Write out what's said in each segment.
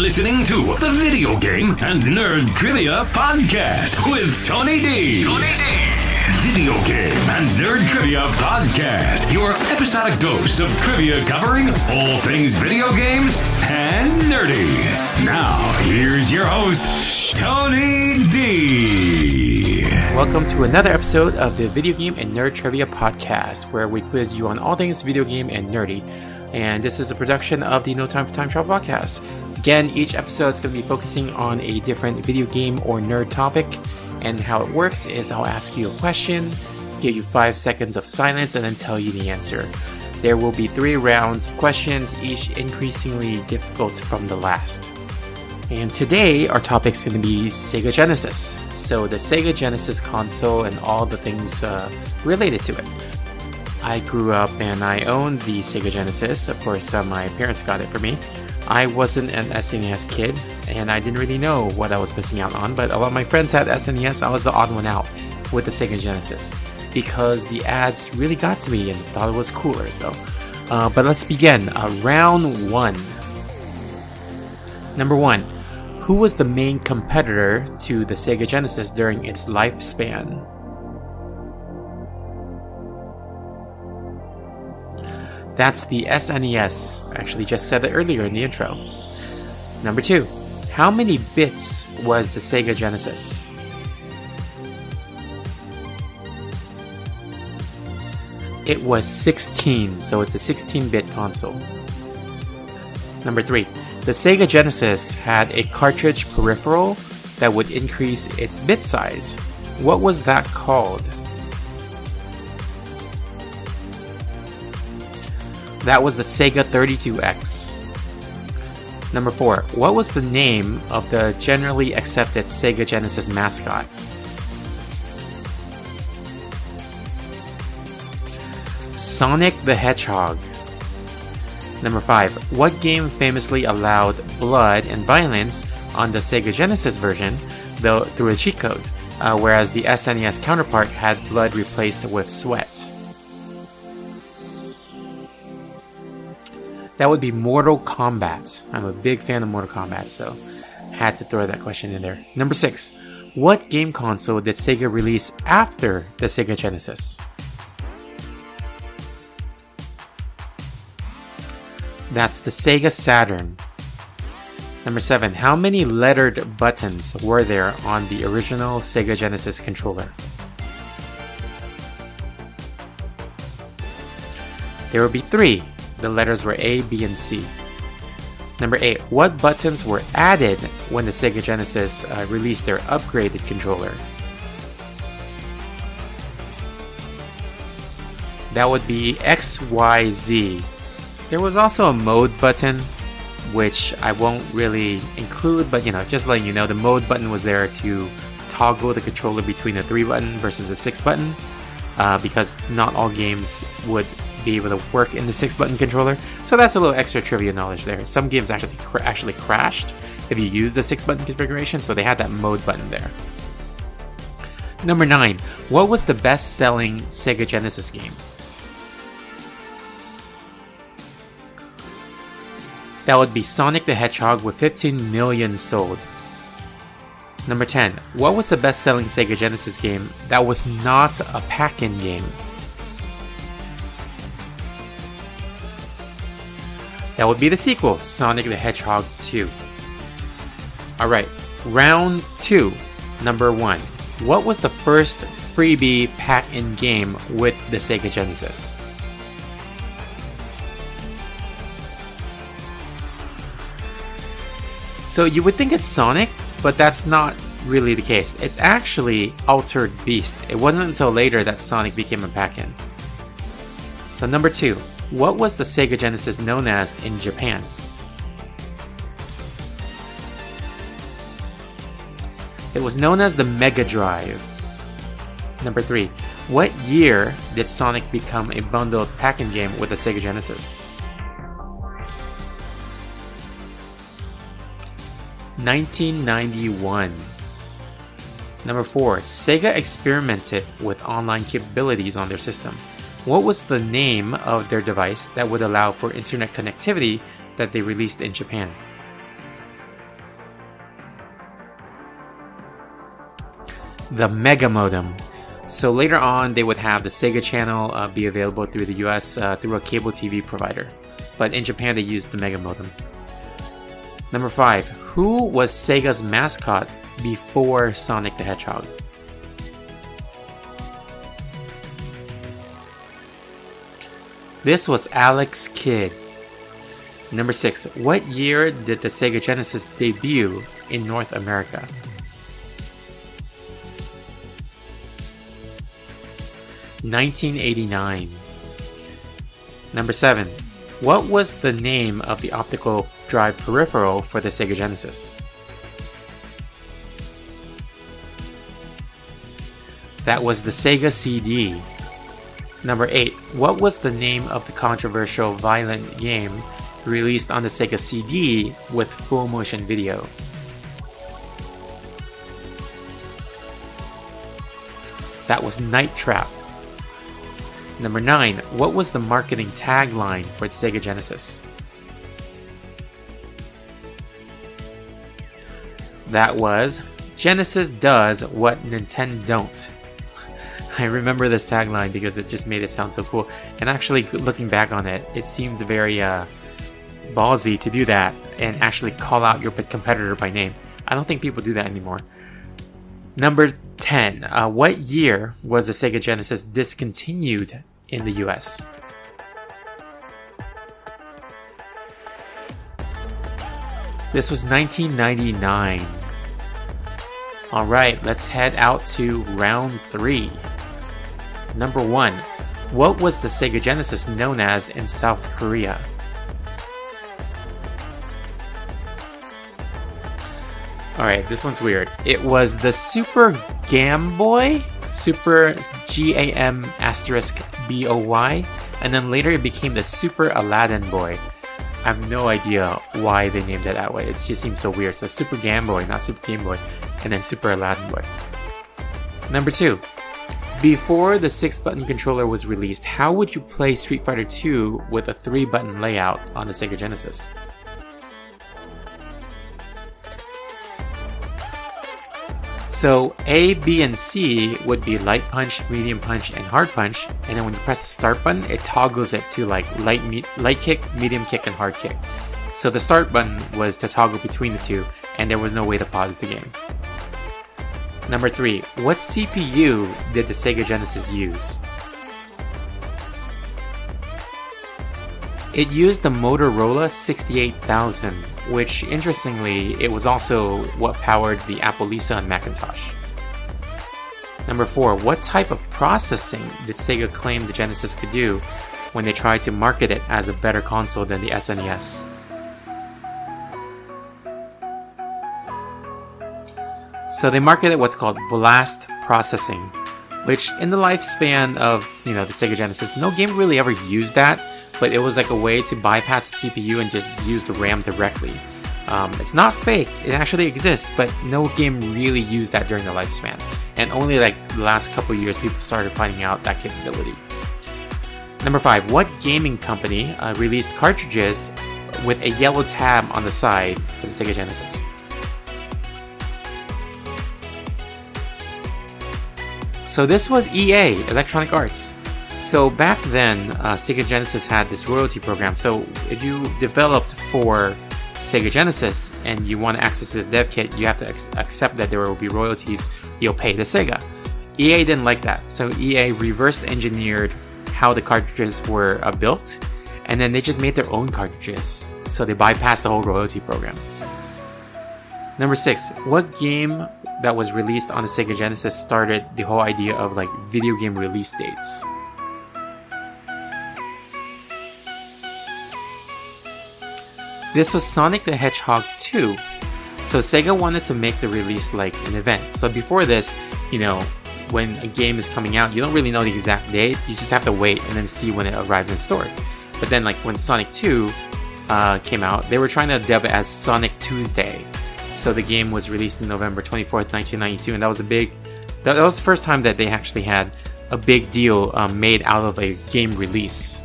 listening to the Video Game and Nerd Trivia Podcast with Tony D. Video Game and Nerd Trivia Podcast, your episodic dose of trivia covering all things video games and nerdy. Now, here's your host, Tony D. Welcome to another episode of the Video Game and Nerd Trivia Podcast, where we quiz you on all things video game and nerdy. And this is a production of the No Time for Time Travel Podcast. Again, each episode is going to be focusing on a different video game or nerd topic. And how it works is I'll ask you a question, give you 5 seconds of silence, and then tell you the answer. There will be 3 rounds of questions, each increasingly difficult from the last. And today, our topic is going to be Sega Genesis. So the Sega Genesis console and all the things related to it. I grew up and I owned the Sega Genesis. Of course, my parents got it for me. I wasn't an SNES kid, and I didn't really know what I was missing out on, but a lot of my friends had SNES. I was the odd one out with the Sega Genesis because the ads really got to me and thought it was cooler. But let's begin. Round 1. Number 1. Who was the main competitor to the Sega Genesis during its lifespan? That's the SNES. I actually just said it earlier in the intro. Number 2. How many bits was the Sega Genesis? It was 16, so it's a 16-bit console. Number 3. The Sega Genesis had a cartridge peripheral that would increase its bit size. What was that called? That was the Sega 32X. Number 4. What was the name of the generally accepted Sega Genesis mascot? Sonic the Hedgehog. Number 5. What game famously allowed blood and violence on the Sega Genesis version, though through a cheat code, whereas the SNES counterpart had blood replaced with sweat? That would be Mortal Kombat. I'm a big fan of Mortal Kombat, so had to throw that question in there. Number 6. What game console did Sega release after the Sega Genesis? That's the Sega Saturn. Number 7. How many lettered buttons were there on the original Sega Genesis controller? There would be 3. The letters were A, B, and C. Number 8. What buttons were added when the Sega Genesis released their upgraded controller? That would be X, Y, Z. There was also a mode button, which I won't really include, but just letting you know, the mode button was there to toggle the controller between a 3 button versus a 6 button, because not all games would be able to work in the 6 button controller. So that's a little extra trivia knowledge there. Some games actually crashed if you use the 6 button configuration, so they had that mode button there. Number 9. What was the best selling Sega Genesis game? That would be Sonic the Hedgehog with 15 million sold. Number 10. What was the best selling Sega Genesis game that was not a pack-in game? That would be the sequel, Sonic the Hedgehog 2. Alright, round 2, number 1. What was the first freebie pack-in game with the Sega Genesis? So you would think it's Sonic, but that's not really the case. It's actually Altered Beast. It wasn't until later that Sonic became a pack-in. So number 2. What was the Sega Genesis known as in Japan? It was known as the Mega Drive. Number 3. What year did Sonic become a bundled pack-in game with the Sega Genesis? 1991. Number 4. Sega experimented with online capabilities on their system. What was the name of their device that would allow for internet connectivity that they released in Japan? The Mega Modem. So later on, they would have the Sega channel be available through the US through a cable TV provider. But in Japan, they used the Mega Modem. Number 5. Who was Sega's mascot before Sonic the Hedgehog? This was Alex Kidd. Number 6. What year did the Sega Genesis debut in North America? (1989). Number 7. What was the name of the optical drive peripheral for the Sega Genesis? That was the Sega CD. Number 8. What was the name of the controversial violent game released on the Sega CD with full motion video? That was Night Trap. Number 9. What was the marketing tagline for the Sega Genesis? That was Genesis does what Nintendo don't. I remember this tagline because it just made it sound so cool. And actually, looking back on it, it seemed very ballsy to do that and actually call out your competitor by name. I don't think people do that anymore. Number 10. What year was the Sega Genesis discontinued in the US? This was 1999. Alright, let's head out to round 3. Number 1. What was the Sega Genesis known as in South Korea? Alright, this one's weird. It was the Super Game Boy, Super GAM*BOY, and then later it became the Super Aladdin Boy. I have no idea why they named it that way. It just seems so weird. So Super Game Boy, not Super Game Boy, and then Super Aladdin Boy. Number 2. Before the 6-button controller was released, how would you play Street Fighter II with a 3-button layout on the Sega Genesis? So A, B, and C would be light punch, medium punch, and hard punch, and then when you press the start button, it toggles it to like light kick, medium kick, and hard kick. So the start button was to toggle between the two, and there was no way to pause the game. Number 3. What CPU did the Sega Genesis use? It used the Motorola 68000, which interestingly, it was also what powered the Apple Lisa and Macintosh. Number 4. What type of processing did Sega claim the Genesis could do when they tried to market it as a better console than the SNES? So they marketed what's called blast processing, which in the lifespan of the Sega Genesis, no game really ever used that, but it was like a way to bypass the CPU and just use the RAM directly. It's not fake, it actually exists, but no game really used that during the lifespan. And only like the last couple years people started finding out that capability. Number 5. What gaming company released cartridges with a yellow tab on the side for the Sega Genesis? So this was EA, Electronic Arts. So back then, Sega Genesis had this royalty program. So if you developed for Sega Genesis and you want access to the dev kit, you have to accept that there will be royalties you'll pay to Sega. EA didn't like that. So EA reverse engineered how the cartridges were built, and then they just made their own cartridges. So they bypassed the whole royalty program. Number 6. What game that was released on the Sega Genesis started the whole idea of like video game release dates? This was Sonic the Hedgehog 2. So Sega wanted to make the release like an event. So before this, when a game is coming out, you don't really know the exact date. You just have to wait and then see when it arrives in store. But then like when Sonic 2 came out, they were trying to dub it as Sonic Tuesday. So the game was released on November 24th, 1992, and that was that was the first time that they actually had a big deal made out of a game release.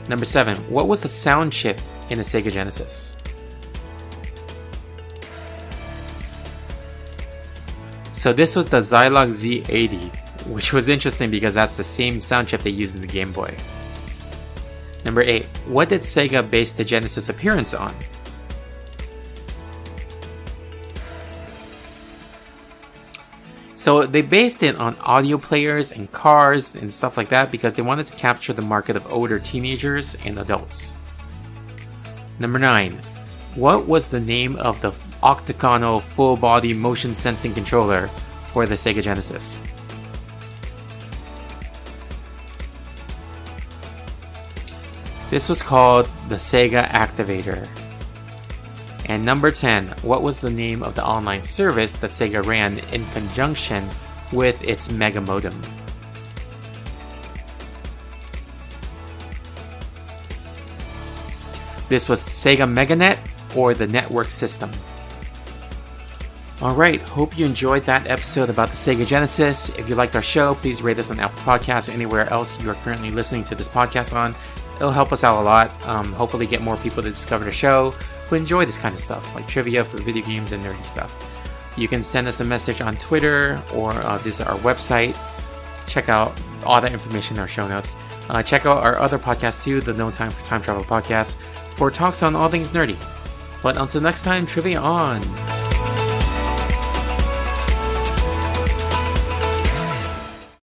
Number 7. What was the sound chip in the Sega Genesis? So this was the Zilog Z80, which was interesting because that's the same sound chip they used in the Game Boy. Number 8. What did Sega base the Genesis appearance on? So they based it on audio players and cars and stuff like that because they wanted to capture the market of older teenagers and adults. Number 9. What was the name of the octagonal full-body motion sensing controller for the Sega Genesis? This was called the Sega Activator. And number 10, what was the name of the online service that Sega ran in conjunction with its Mega Modem? This was Sega MegaNet or the Network System. Alright, hope you enjoyed that episode about the Sega Genesis. If you liked our show, please rate us on Apple Podcasts or anywhere else you are currently listening to this podcast on. It'll help us out a lot. Hopefully get more people to discover the show who enjoy this kind of stuff, like trivia for video games and nerdy stuff. You can send us a message on Twitter or visit our website. Check out all that information in our show notes. Check out our other podcast too, the No Time for Time Travel podcast, for talks on all things nerdy. But until next time, trivia on!